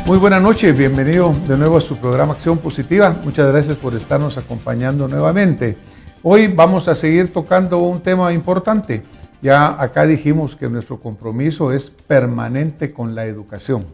Muy buenas noches, bienvenido de nuevo a su programa Acción Positiva. Muchas gracias por estarnos acompañando nuevamente. Hoy vamos a seguir tocando un tema importante. Ya acá dijimos que nuestro compromiso es permanente con la educación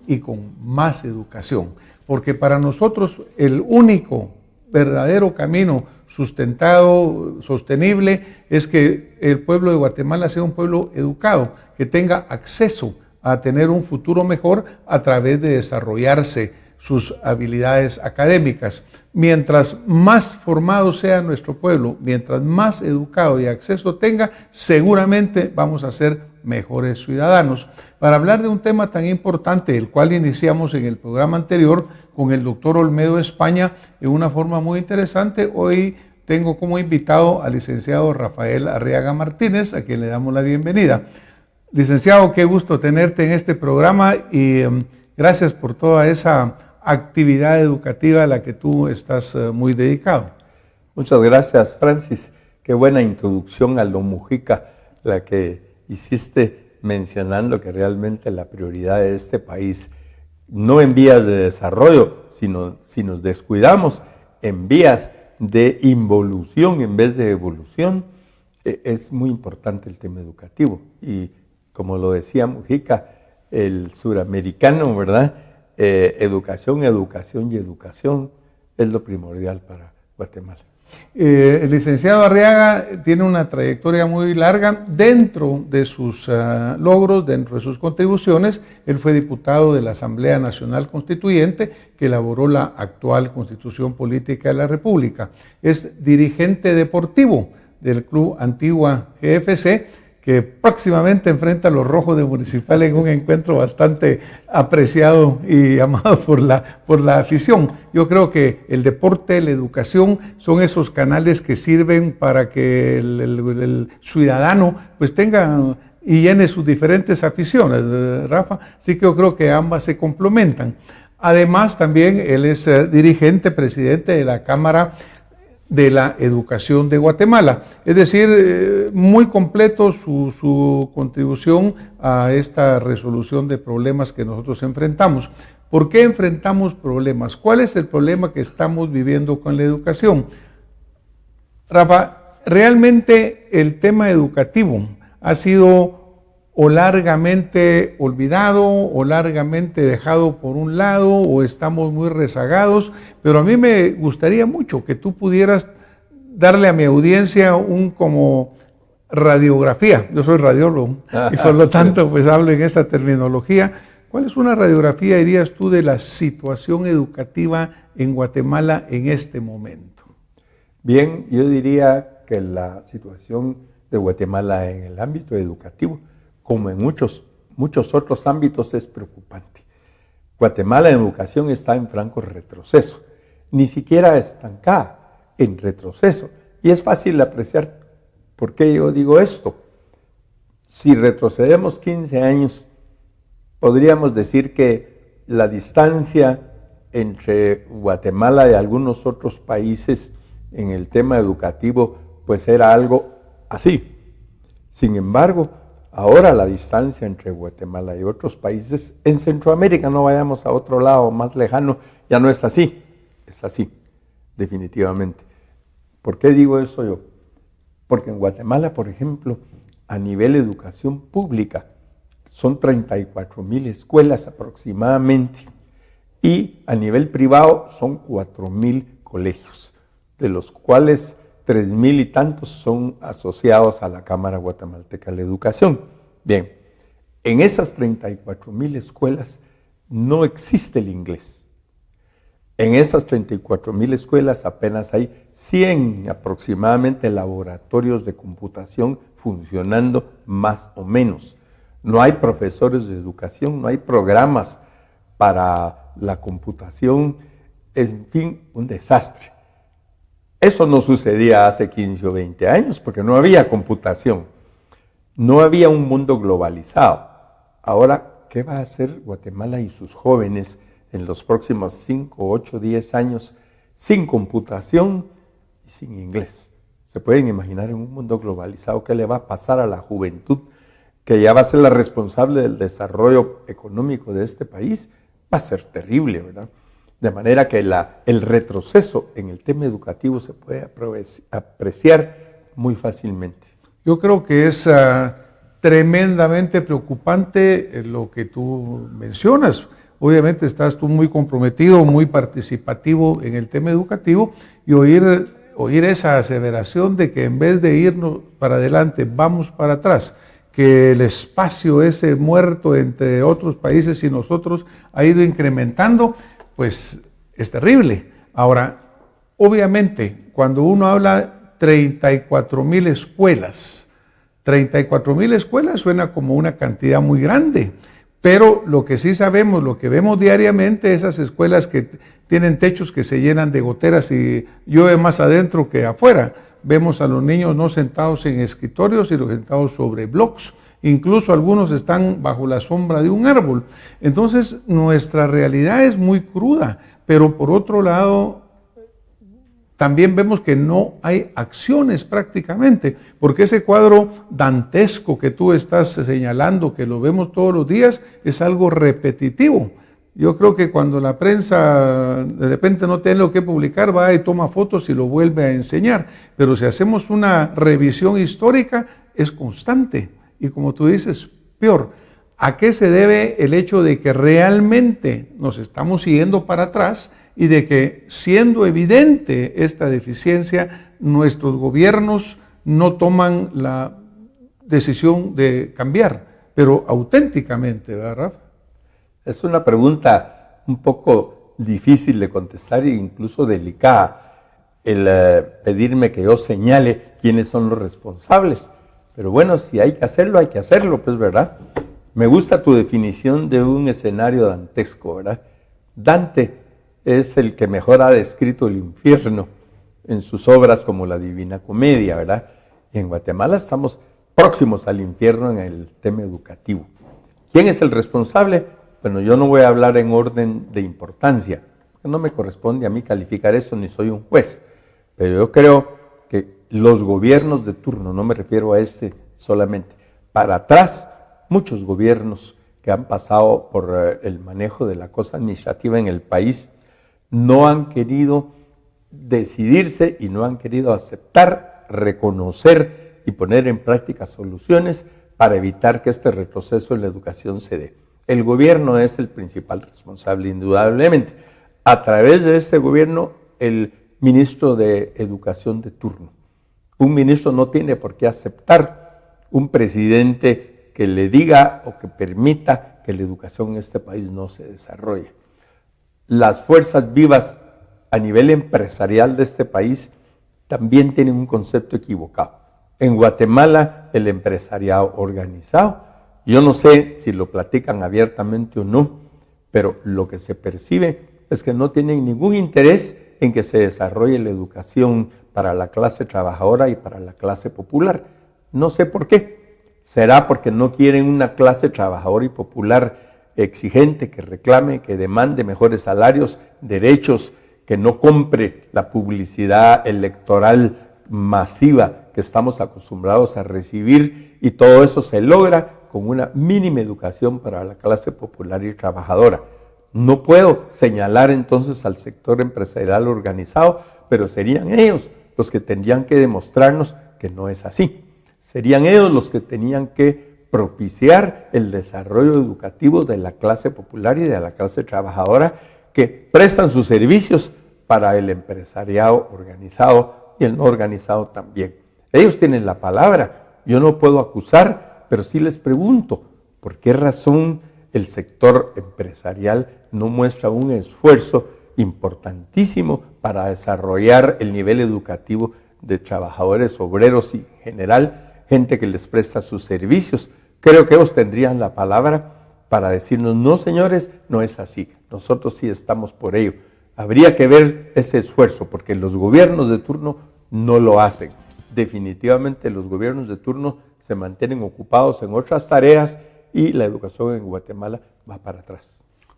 y con más educación. Porque para nosotros el único verdadero camino sustentado, sostenible, es que el pueblo de Guatemala sea un pueblo educado, que tenga acceso a tener un futuro mejor a través de desarrollarse sus habilidades académicas. Mientras más formado sea nuestro pueblo, mientras más educado y acceso tenga, seguramente vamos a ser mejores ciudadanos. Para hablar de un tema tan importante, el cual iniciamos en el programa anterior con el doctor Olmedo España, en una forma muy interesante, hoy tengo como invitado al licenciado Rafael Arriaga Martínez, a quien le damos la bienvenida. Licenciado, qué gusto tenerte en este programa y gracias por toda esa actividad educativa a la que tú estás muy dedicado. Muchas gracias, Francis. Qué buena introducción a lo Mujica, la que hiciste mencionando que realmente la prioridad de este país, no en vías de desarrollo, sino si nos descuidamos en vías de involución en vez de evolución, es muy importante el tema educativo. Y como lo decía Mujica, el suramericano, ¿verdad? Educación, educación y educación es lo primordial para Guatemala. El licenciado Arriaga tiene una trayectoria muy larga. Dentro de sus logros, dentro de sus contribuciones, él fue diputado de la Asamblea Nacional Constituyente que elaboró la actual Constitución Política de la República. Es dirigente deportivo del Club Antigua GFC, que próximamente enfrenta a los Rojos de Municipal en un encuentro bastante apreciado y amado por la afición. Yo creo que el deporte, la educación son esos canales que sirven para que el ciudadano pues tenga y llene sus diferentes aficiones, Rafa. Así que yo creo que ambas se complementan. Además, también él es dirigente, presidente de la Cámara de la Educación de Guatemala. Es decir, muy completo su contribución a esta resolución de problemas que nosotros enfrentamos. ¿Por qué enfrentamos problemas? ¿Cuál es el problema que estamos viviendo con la educación? Rafa, realmente el tema educativo ha sido o largamente olvidado o largamente dejado por un lado o estamos muy rezagados, pero a mí me gustaría mucho que tú pudieras darle a mi audiencia un como radiografía. Yo soy radiólogo y por lo tanto pues hablo en esta terminología. ¿Cuál es una radiografía, dirías tú, de la situación educativa en Guatemala en este momento? Bien, yo diría que la situación de Guatemala en el ámbito educativo, como en muchos otros ámbitos, es preocupante. Guatemala en educación está en franco retroceso, ni siquiera estancada, en retroceso. Y es fácil apreciar por qué yo digo esto. Si retrocedemos 15 años, podríamos decir que la distancia entre Guatemala y algunos otros países en el tema educativo, pues era algo así. Sin embargo, ahora la distancia entre Guatemala y otros países en Centroamérica, no vayamos a otro lado más lejano, ya no es así. Es así, definitivamente. ¿Por qué digo eso yo? Porque en Guatemala, por ejemplo, a nivel de educación pública, son 34,000 escuelas aproximadamente, y a nivel privado son 4,000 colegios, de los cuales 3,000 y tantos son asociados a la Cámara Guatemalteca de la Educación. Bien, en esas 34,000 escuelas no existe el inglés. En esas 34,000 escuelas apenas hay 100 aproximadamente laboratorios de computación funcionando más o menos. No hay profesores de educación, no hay programas para la computación, en fin, un desastre. Eso no sucedía hace 15 o 20 años porque no había computación, no había un mundo globalizado. Ahora, ¿qué va a hacer Guatemala y sus jóvenes en los próximos 5, 8, 10 años sin computación y sin inglés? ¿Se pueden imaginar en un mundo globalizado qué le va a pasar a la juventud que ya va a ser la responsable del desarrollo económico de este país, va a ser terrible, ¿verdad? De manera que el retroceso en el tema educativo se puede apreciar muy fácilmente. Yo creo que es tremendamente preocupante lo que tú mencionas. Obviamente estás tú muy comprometido, muy participativo en el tema educativo, y oír esa aseveración de que en vez de irnos para adelante, vamos para atrás, que el espacio ese muerto entre otros países y nosotros ha ido incrementando, pues es terrible. Ahora, obviamente, cuando uno habla 34,000 escuelas, 34,000 escuelas suena como una cantidad muy grande, pero lo que sí sabemos, lo que vemos diariamente, esas escuelas que tienen techos que se llenan de goteras y llueve más adentro que afuera. Vemos a los niños no sentados en escritorios, sino sentados sobre blocks. Incluso algunos están bajo la sombra de un árbol. Entonces, nuestra realidad es muy cruda, pero por otro lado, también vemos que no hay acciones prácticamente, porque ese cuadro dantesco que tú estás señalando, que lo vemos todos los días, es algo repetitivo. Yo creo que cuando la prensa de repente no tiene lo que publicar, va y toma fotos y lo vuelve a enseñar. Pero si hacemos una revisión histórica, es constante. Y como tú dices, peor. ¿A qué se debe el hecho de que realmente nos estamos yendo para atrás y de que, siendo evidente esta deficiencia, nuestros gobiernos no toman la decisión de cambiar, pero auténticamente, ¿verdad, Rafa? Es una pregunta un poco difícil de contestar e incluso delicada el pedirme que yo señale quiénes son los responsables. Pero bueno, si hay que hacerlo, pues, ¿verdad? Me gusta tu definición de un escenario dantesco, ¿verdad? Dante es el que mejor ha descrito el infierno en sus obras como la Divina Comedia, ¿verdad? Y en Guatemala estamos próximos al infierno en el tema educativo. ¿Quién es el responsable? Bueno, yo no voy a hablar en orden de importancia, porque no me corresponde a mí calificar eso, ni soy un juez. Pero yo creo que los gobiernos de turno, no me refiero a este solamente, para atrás, muchos gobiernos que han pasado por el manejo de la cosa administrativa en el país, no han querido decidirse y no han querido aceptar, reconocer y poner en práctica soluciones para evitar que este retroceso en la educación se dé. El gobierno es el principal responsable, indudablemente. A través de este gobierno, el ministro de Educación de turno. Un ministro no tiene por qué aceptar un presidente que le diga o que permita que la educación en este país no se desarrolle. Las fuerzas vivas a nivel empresarial de este país también tienen un concepto equivocado. En Guatemala, el empresariado organizado, yo no sé si lo platican abiertamente o no, pero lo que se percibe es que no tienen ningún interés en que se desarrolle la educación para la clase trabajadora y para la clase popular. No sé por qué. ¿Será porque no quieren una clase trabajadora y popular exigente, que reclame, que demande mejores salarios, derechos, que no compre la publicidad electoral masiva que estamos acostumbrados a recibir, y todo eso se logra con una mínima educación para la clase popular y trabajadora? No puedo señalar entonces al sector empresarial organizado, pero serían ellos los que tendrían que demostrarnos que no es así. Serían ellos los que tenían que propiciar el desarrollo educativo de la clase popular y de la clase trabajadora, que prestan sus servicios para el empresariado organizado y el no organizado también. Ellos tienen la palabra. Yo no puedo acusar, pero sí les pregunto, ¿por qué razón el sector empresarial no muestra un esfuerzo importantísimo para desarrollar el nivel educativo de trabajadores, obreros y en general, gente que les presta sus servicios? Creo que ellos tendrían la palabra para decirnos, no señores, no es así, nosotros sí estamos por ello. Habría que ver ese esfuerzo, porque los gobiernos de turno no lo hacen. Definitivamente los gobiernos de turno se mantienen ocupados en otras tareas y la educación en Guatemala va para atrás.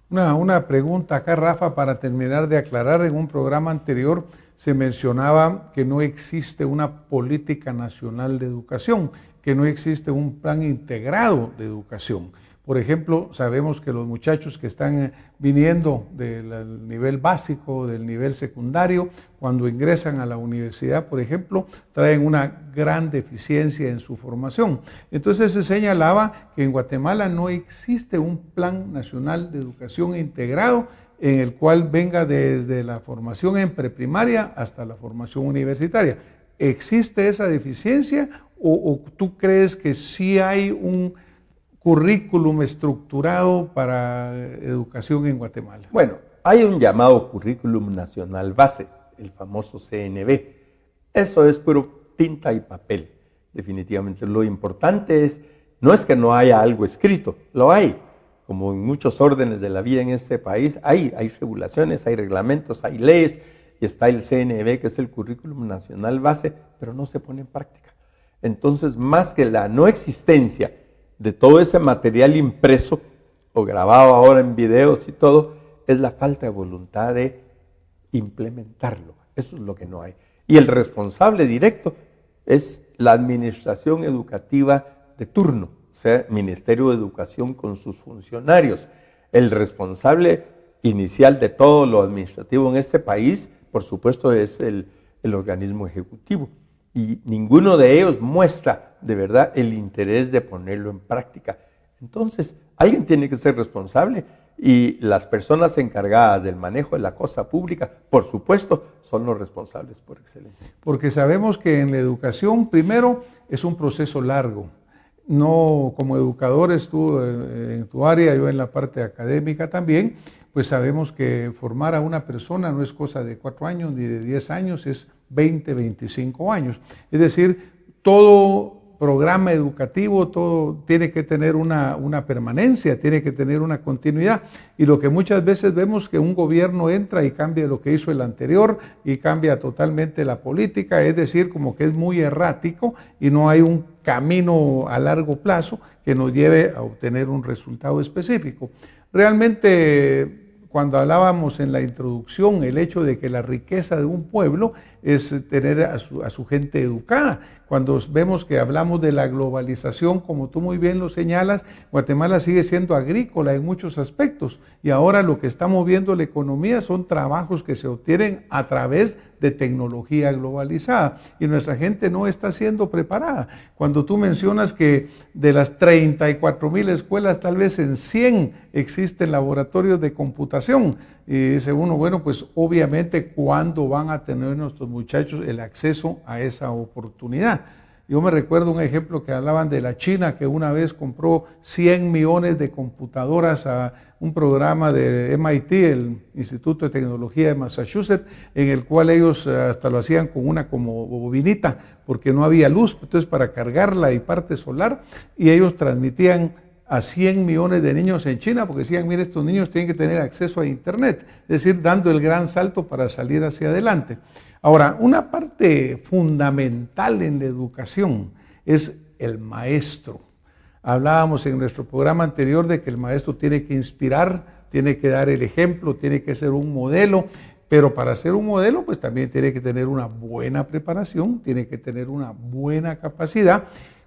Una pregunta acá, Rafa, para terminar de aclarar. En un programa anterior se mencionaba que no existe una política nacional de educación, que no existe un plan integrado de educación. Por ejemplo, sabemos que los muchachos que están viniendo del nivel básico, del nivel secundario, cuando ingresan a la universidad, por ejemplo, traen una gran deficiencia en su formación. Entonces se señalaba que en Guatemala no existe un plan nacional de educación integrado en el cual venga desde la formación en preprimaria hasta la formación universitaria. ¿Existe esa deficiencia o tú crees que sí hay un currículum estructurado para educación en Guatemala? Bueno, hay un llamado Currículum Nacional Base, el famoso CNB. Eso es puro tinta y papel, definitivamente. Lo importante no es que no haya algo escrito, lo hay. Como en muchos órdenes de la vida en este país, hay regulaciones, hay reglamentos, hay leyes, y está el CNB, que es el Currículum Nacional Base, pero no se pone en práctica. Entonces, más que la no existencia de todo ese material impreso o grabado ahora en videos y todo, es la falta de voluntad de implementarlo. Eso es lo que no hay. Y el responsable directo es la administración educativa de turno, o sea, Ministerio de Educación con sus funcionarios. El responsable inicial de todo lo administrativo en este país, por supuesto, es el organismo ejecutivo. Y ninguno de ellos muestra de verdad el interés de ponerlo en práctica. Entonces, alguien tiene que ser responsable y las personas encargadas del manejo de la cosa pública, por supuesto, son los responsables por excelencia. Porque sabemos que en la educación, primero, es un proceso largo. No como educadores, tú en tu área, yo en la parte académica también, pues sabemos que formar a una persona no es cosa de 4 años ni de 10 años, es 20, 25 años. Es decir, todo programa educativo, todo tiene que tener una permanencia, tiene que tener una continuidad. Y lo que muchas veces vemos que un gobierno entra y cambia lo que hizo el anterior y cambia totalmente la política, es decir, como que es muy errático y no hay un camino a largo plazo que nos lleve a obtener un resultado específico. Realmente, cuando hablábamos en la introducción, el hecho de que la riqueza de un pueblo es tener a su gente educada. Cuando vemos que hablamos de la globalización, como tú muy bien lo señalas, Guatemala sigue siendo agrícola en muchos aspectos y ahora lo que está moviendo la economía son trabajos que se obtienen a través de tecnología globalizada y nuestra gente no está siendo preparada. Cuando tú mencionas que de las 34,000 escuelas, tal vez en 100 existen laboratorios de computación, y dice uno, bueno, pues obviamente, ¿cuándo van a tener nuestros muchachos el acceso a esa oportunidad? Yo me recuerdo un ejemplo que hablaban de la China, que una vez compró 100 millones de computadoras a un programa de MIT, el Instituto de Tecnología de Massachusetts, en el cual ellos hasta lo hacían con una como bobinita, porque no había luz, entonces para cargarla y parte solar, y ellos transmitían a 100 millones de niños en China, porque decían, mire, estos niños tienen que tener acceso a Internet, es decir, dando el gran salto para salir hacia adelante. Ahora, una parte fundamental en la educación es el maestro. Hablábamos en nuestro programa anterior de que el maestro tiene que inspirar, tiene que dar el ejemplo, tiene que ser un modelo, pero para ser un modelo, pues también tiene que tener una buena preparación, tiene que tener una buena capacidad.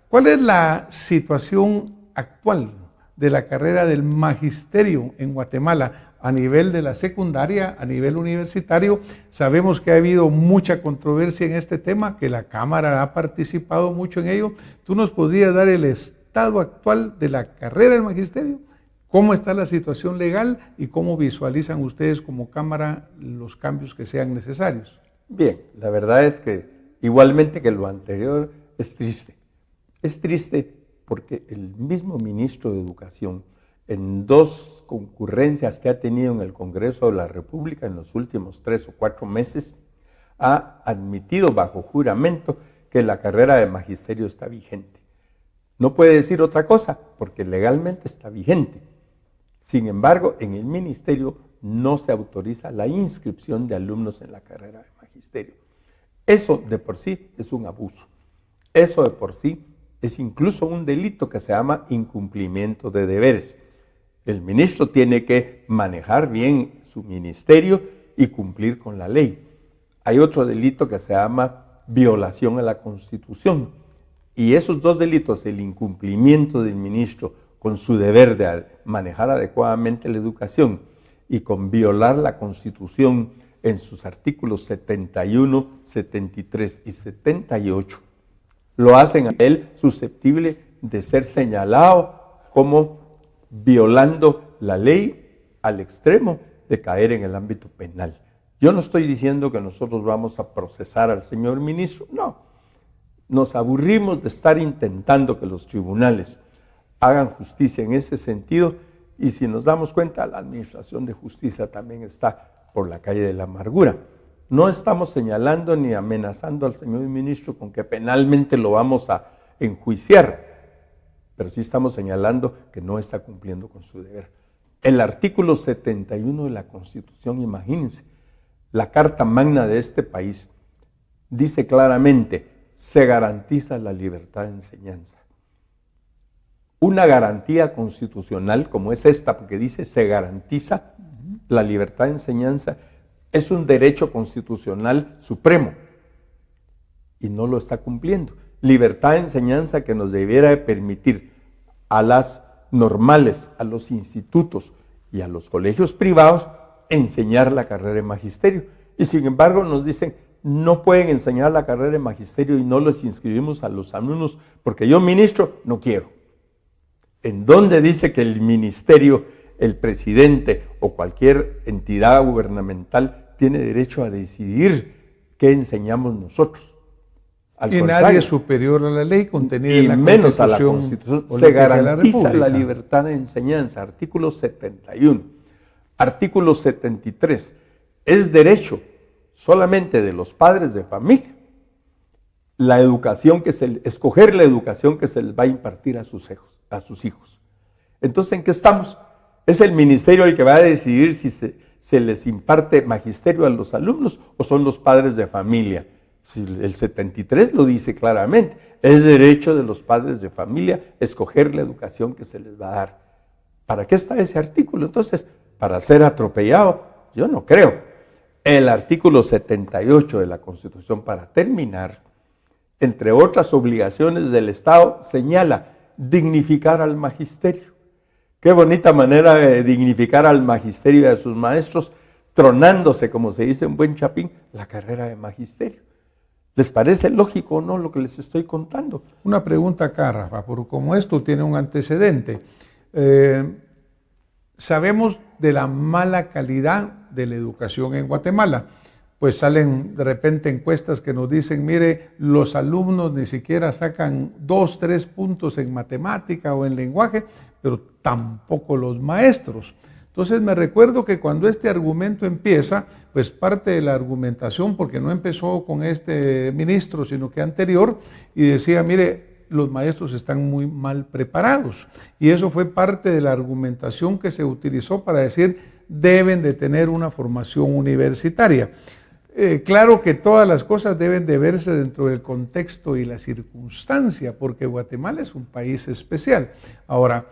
¿Cuál es la situación actual de la carrera del magisterio en Guatemala a nivel de la secundaria, a nivel universitario? Sabemos que ha habido mucha controversia en este tema, que la Cámara ha participado mucho en ello. ¿Tú nos podrías dar el estado actual de la carrera del magisterio? ¿Cómo está la situación legal y cómo visualizan ustedes como Cámara los cambios que sean necesarios? Bien, la verdad es que igualmente que lo anterior es triste. Es triste porque el mismo ministro de Educación, en 2 concurrencias que ha tenido en el Congreso de la República en los últimos 3 o 4 meses, ha admitido bajo juramento que la carrera de magisterio está vigente. No puede decir otra cosa, porque legalmente está vigente. Sin embargo, en el ministerio no se autoriza la inscripción de alumnos en la carrera de magisterio. Eso de por sí es un abuso. Eso de por sí es incluso un delito que se llama incumplimiento de deberes. El ministro tiene que manejar bien su ministerio y cumplir con la ley. Hay otro delito que se llama violación a la Constitución. Y esos dos delitos, el incumplimiento del ministro con su deber de manejar adecuadamente la educación y con violar la Constitución en sus artículos 71, 73 y 78, lo hacen a él susceptible de ser señalado como violando la ley al extremo de caer en el ámbito penal. Yo no estoy diciendo que nosotros vamos a procesar al señor ministro, no. Nos aburrimos de estar intentando que los tribunales hagan justicia en ese sentido, y si nos damos cuenta, la administración de justicia también está por la calle de la amargura. No estamos señalando ni amenazando al señor ministro con que penalmente lo vamos a enjuiciar, pero sí estamos señalando que no está cumpliendo con su deber. El artículo 71 de la Constitución, imagínense, la Carta Magna de este país, dice claramente: se garantiza la libertad de enseñanza. Una garantía constitucional como es esta, porque dice se garantiza la libertad de enseñanza, es un derecho constitucional supremo y no lo está cumpliendo. Libertad de enseñanza que nos debiera permitir a las normales, a los institutos y a los colegios privados enseñar la carrera de magisterio. Y sin embargo nos dicen: no pueden enseñar la carrera de magisterio y no los inscribimos a los alumnos porque yo, ministro, no quiero. ¿En dónde dice que el ministerio, el presidente o cualquier entidad gubernamental tiene derecho a decidir qué enseñamos nosotros? Al y nadie es superior a la ley contenida en la menos a la Constitución. Se garantiza la libertad de enseñanza, artículo 71. Artículo 73. Es derecho solamente de los padres de familia la educación escoger la educación que se les va a impartir a sus hijos. Entonces, ¿en qué estamos? ¿Es el ministerio el que va a decidir si se les imparte magisterio a los alumnos o son los padres de familia? Si el 73 lo dice claramente: es derecho de los padres de familia escoger la educación que se les va a dar. ¿Para qué está ese artículo? Entonces, ¿para ser atropellado? Yo no creo. El artículo 78 de la Constitución, para terminar, entre otras obligaciones del Estado, señala dignificar al magisterio. Qué bonita manera de dignificar al magisterio y a sus maestros, tronándose, como se dice en buen chapín, la carrera de magisterio. ¿Les parece lógico o no lo que les estoy contando? Una pregunta acá, Rafa, porque como esto tiene un antecedente. Sabemos de la mala calidad de la educación en Guatemala. Pues salen de repente encuestas que nos dicen: mire, los alumnos ni siquiera sacan 2, 3 puntos en matemática o en lenguaje, pero tampoco los maestros. Entonces me recuerdo que cuando este argumento empieza, pues parte de la argumentación, porque no empezó con este ministro, sino que anterior, y decía: mire, los maestros están muy mal preparados. Y eso fue parte de la argumentación que se utilizó para decir: deben de tener una formación universitaria. Claro que todas las cosas deben de verse dentro del contexto y la circunstancia, porque Guatemala es un país especial. Ahora,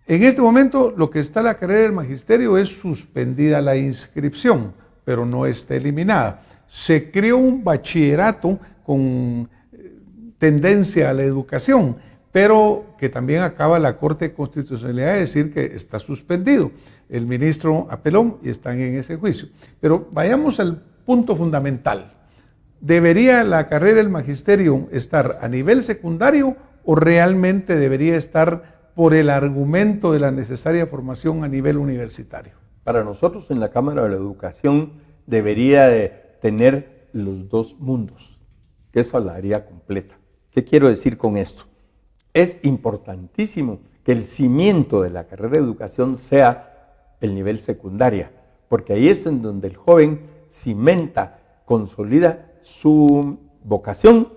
en este momento lo que está la carrera del magisterio es suspendida la inscripción, pero no está eliminada. Se creó un bachillerato con tendencia a la educación, pero que también acaba la Corte de Constitucionalidad de decir que está suspendido. El ministro apeló y están en ese juicio. Pero vayamos al punto fundamental. ¿Debería la carrera del magisterio estar a nivel secundario o realmente debería estar por el argumento de la necesaria formación a nivel universitario? Para nosotros en la Cámara de la Educación debería de tener los dos mundos, que eso la haría completa. ¿Qué quiero decir con esto? Es importantísimo que el cimiento de la carrera de educación sea el nivel secundaria, porque ahí es en donde el joven cimenta, consolida su vocación,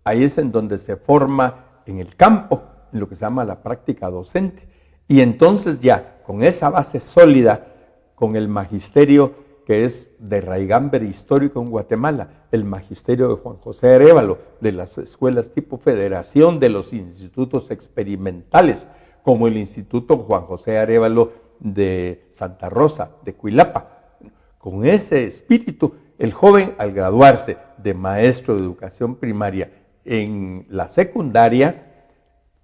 ahí es en donde se forma en el campo, en lo que se llama la práctica docente, y entonces ya con esa base sólida, con el magisterio que es de raigambre histórico en Guatemala, el magisterio de Juan José Arévalo, de las escuelas tipo federación, de los institutos experimentales, como el Instituto Juan José Arévalo de Santa Rosa, de Cuilapa. Con ese espíritu, el joven al graduarse de maestro de educación primaria en la secundaria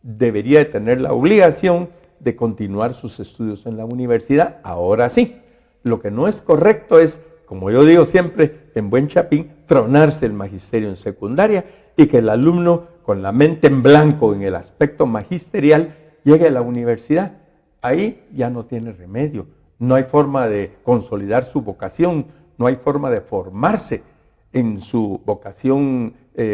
debería de tener la obligación de continuar sus estudios en la universidad. Ahora sí, lo que no es correcto es, como yo digo siempre, en buen chapín, tronarse el magisterio en secundaria y que el alumno con la mente en blanco en el aspecto magisterial llegue a la universidad. Ahí ya no tiene remedio, no hay forma de consolidar su vocación, no hay forma de formarse en su vocación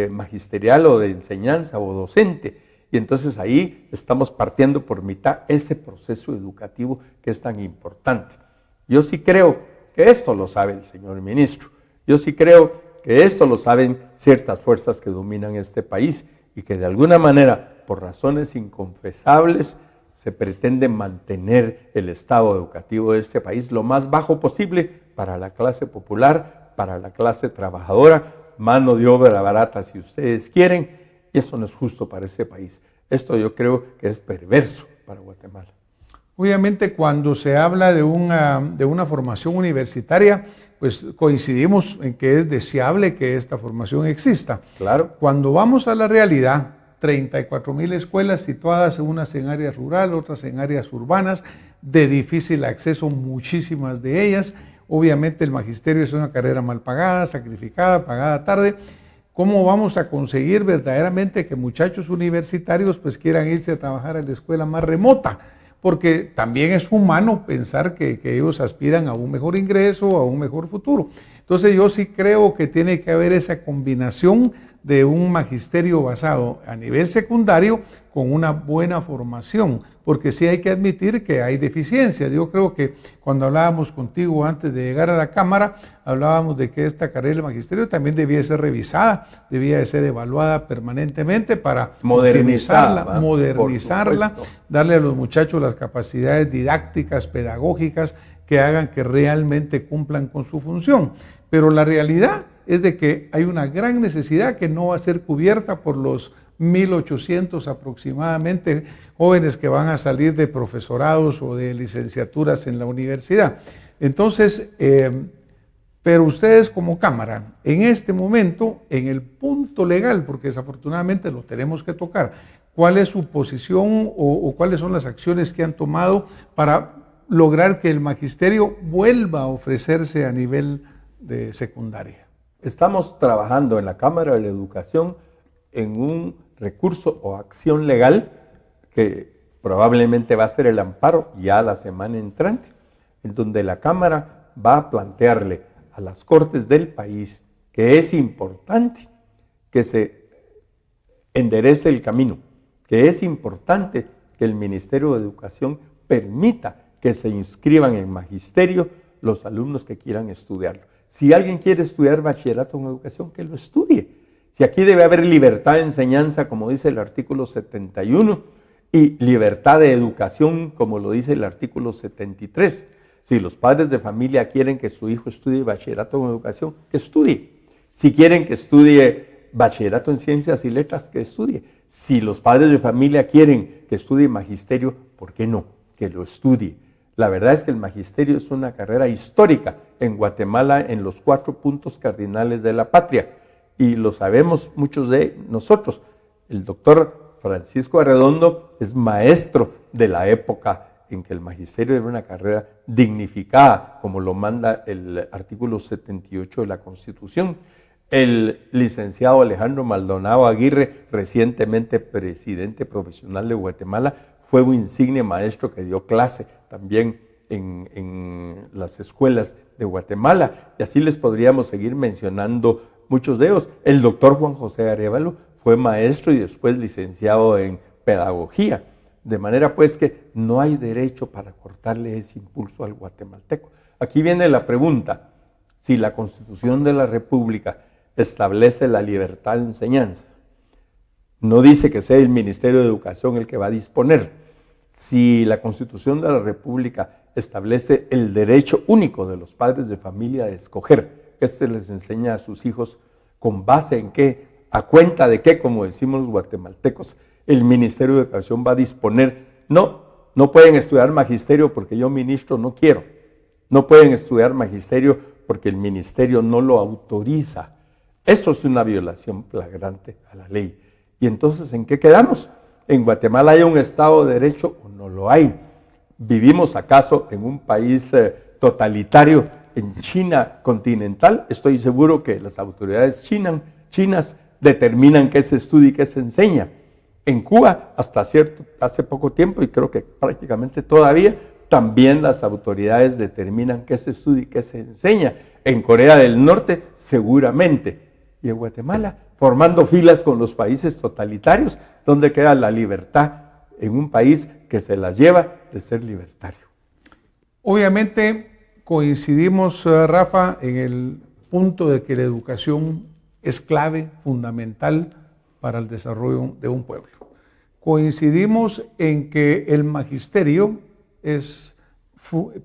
magisterial o de enseñanza o docente. Y entonces ahí estamos partiendo por mitad ese proceso educativo que es tan importante. Yo sí creo que esto lo sabe el señor ministro. Yo sí creo que esto lo saben ciertas fuerzas que dominan este país y que de alguna manera, por razones inconfesables, se pretende mantener el estado educativo de este país lo más bajo posible para la clase popular, para la clase trabajadora, mano de obra barata si ustedes quieren, y eso no es justo para ese país. Esto yo creo que es perverso para Guatemala. Obviamente cuando se habla de una formación universitaria, pues coincidimos en que es deseable que esta formación exista. Claro. Cuando vamos a la realidad, 34,000 escuelas situadas, unas en áreas rurales, otras en áreas urbanas, de difícil acceso, muchísimas de ellas. Obviamente el magisterio es una carrera mal pagada, sacrificada, pagada tarde. ¿Cómo vamos a conseguir verdaderamente que muchachos universitarios pues quieran irse a trabajar a la escuela más remota? Porque también es humano pensar que ellos aspiran a un mejor ingreso, a un mejor futuro. Entonces yo sí creo que tiene que haber esa combinación de un magisterio basado a nivel secundario con una buena formación, porque sí hay que admitir que hay deficiencias. Yo creo que cuando hablábamos contigo antes de llegar a la Cámara, hablábamos de que esta carrera del magisterio también debía ser revisada, debía de ser evaluada permanentemente para modernizarla, darle a los muchachos las capacidades didácticas, pedagógicas, que hagan que realmente cumplan con su función. Pero la realidad es de que hay una gran necesidad que no va a ser cubierta por los 1.800 aproximadamente jóvenes que van a salir de profesorados o de licenciaturas en la universidad. Entonces, pero ustedes como Cámara, en este momento, en el punto legal, porque desafortunadamente lo tenemos que tocar, ¿cuál es su posición o cuáles son las acciones que han tomado para lograr que el magisterio vuelva a ofrecerse a nivel de secundaria? Estamos trabajando en la Cámara de la Educación en un recurso o acción legal que probablemente va a ser el amparo ya la semana entrante, en donde la Cámara va a plantearle a las Cortes del país que es importante que se enderece el camino, que es importante que el Ministerio de Educación permita que se inscriban en magisterio los alumnos que quieran estudiarlo. Si alguien quiere estudiar bachillerato en educación, que lo estudie. Si aquí debe haber libertad de enseñanza, como dice el artículo 71, y libertad de educación, como lo dice el artículo 73. Si los padres de familia quieren que su hijo estudie bachillerato en educación, que estudie. Si quieren que estudie bachillerato en ciencias y letras, que estudie. Si los padres de familia quieren que estudie magisterio, ¿por qué no? Que lo estudie. La verdad es que el magisterio es una carrera histórica en Guatemala en los 4 puntos cardinales de la patria. Y lo sabemos muchos de nosotros. El doctor Francisco Arredondo es maestro de la época en que el magisterio era una carrera dignificada, como lo manda el artículo 78 de la Constitución. El licenciado Alejandro Maldonado Aguirre, recientemente presidente profesional de Guatemala, fue un insigne maestro que dio clase también en las escuelas de Guatemala. Y así les podríamos seguir mencionando muchos de ellos. El doctor Juan José Arévalo fue maestro y después licenciado en pedagogía. De manera pues que no hay derecho para cortarle ese impulso al guatemalteco. Aquí viene la pregunta: si la Constitución de la República establece la libertad de enseñanza, no dice que sea el Ministerio de Educación el que va a disponer. Si la Constitución de la República establece el derecho único de los padres de familia de escoger qué se les enseña a sus hijos, ¿con base en qué? ¿A cuenta de qué? Como decimos los guatemaltecos, el Ministerio de Educación va a disponer. No pueden estudiar magisterio porque yo ministro no quiero. No pueden estudiar magisterio porque el ministerio no lo autoriza. Eso es una violación flagrante a la ley. Y entonces, ¿en qué quedamos? ¿En Guatemala hay un Estado de Derecho o no lo hay? ¿Vivimos acaso en un país totalitario, en China continental? Estoy seguro que las autoridades chinas determinan qué se estudia y qué se enseña. En Cuba, hace poco tiempo, y creo que prácticamente todavía, también las autoridades determinan qué se estudia y qué se enseña. En Corea del Norte, seguramente. Y en Guatemala, formando filas con los países totalitarios, donde queda la libertad en un país que se la lleva de ser libertario. Obviamente coincidimos, Rafa, en el punto de que la educación es clave, fundamental para el desarrollo de un pueblo. Coincidimos en que el magisterio es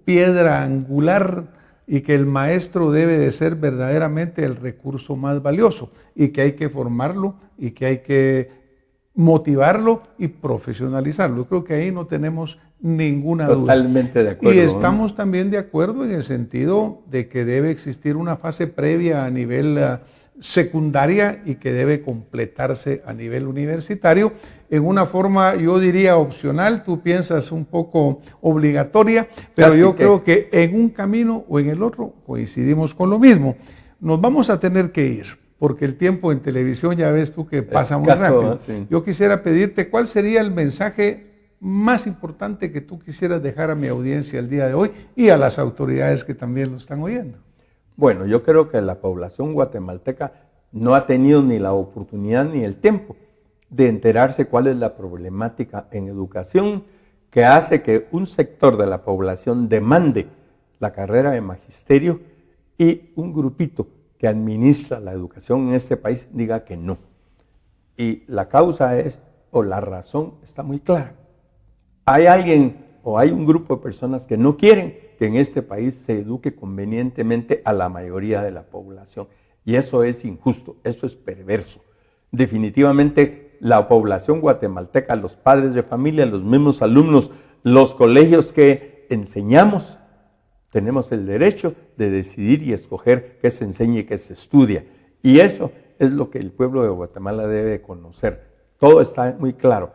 piedra angular y que el maestro debe de ser verdaderamente el recurso más valioso y que hay que formarlo y que hay que motivarlo y profesionalizarlo. Creo que ahí no tenemos ninguna duda. Totalmente de acuerdo. Y estamos también de acuerdo en el sentido de que debe existir una fase previa a nivel secundaria y que debe completarse a nivel universitario en una forma, yo diría, opcional. Tú piensas un poco obligatoria, pero Casi yo creo que en un camino o en el otro coincidimos con lo mismo. Nos vamos a tener que ir, porque el tiempo en televisión ya ves tú que pasa muy rápido. Sí. Yo quisiera pedirte cuál sería el mensaje más importante que tú quisieras dejar a mi audiencia el día de hoy y a las autoridades que también lo están oyendo. Bueno, yo creo que la población guatemalteca no ha tenido ni la oportunidad ni el tiempo de enterarse cuál es la problemática en educación que hace que un sector de la población demande la carrera de magisterio y un grupito que administra la educación en este país diga que no. Y la causa es, o la razón está muy clara. Hay alguien o hay un grupo de personas que no quieren que en este país se eduque convenientemente a la mayoría de la población. Y eso es injusto, eso es perverso. Definitivamente la población guatemalteca, los padres de familia, los mismos alumnos, los colegios que enseñamos, tenemos el derecho de decidir y escoger qué se enseña y qué se estudia. Y eso es lo que el pueblo de Guatemala debe conocer. Todo está muy claro.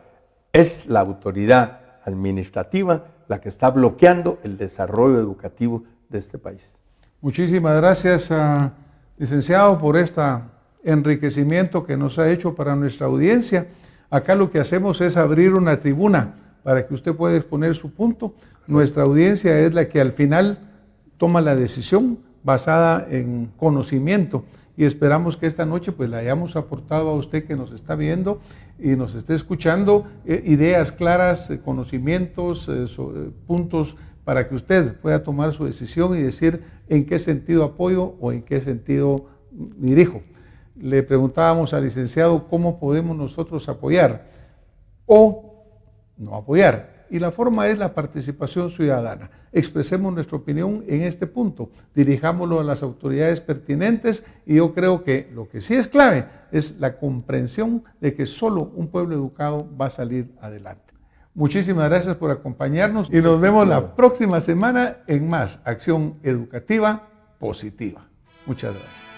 Es la autoridad administrativa la que está bloqueando el desarrollo educativo de este país. Muchísimas gracias, licenciado, por este enriquecimiento que nos ha hecho para nuestra audiencia. Acá lo que hacemos es abrir una tribuna para que usted pueda exponer su punto. Nuestra audiencia es la que al final toma la decisión basada en conocimiento y esperamos que esta noche pues le hayamos aportado a usted que nos está viendo y nos esté escuchando ideas claras, conocimientos, puntos para que usted pueda tomar su decisión y decir en qué sentido apoyo o en qué sentido dirijo. Le preguntábamos al licenciado cómo podemos nosotros apoyar o no apoyar. Y la forma es la participación ciudadana. Expresemos nuestra opinión en este punto, dirijámoslo a las autoridades pertinentes y yo creo que lo que sí es clave es la comprensión de que solo un pueblo educado va a salir adelante. Muchísimas gracias por acompañarnos y nos vemos la próxima semana en más Acción Educativa Positiva. Muchas gracias.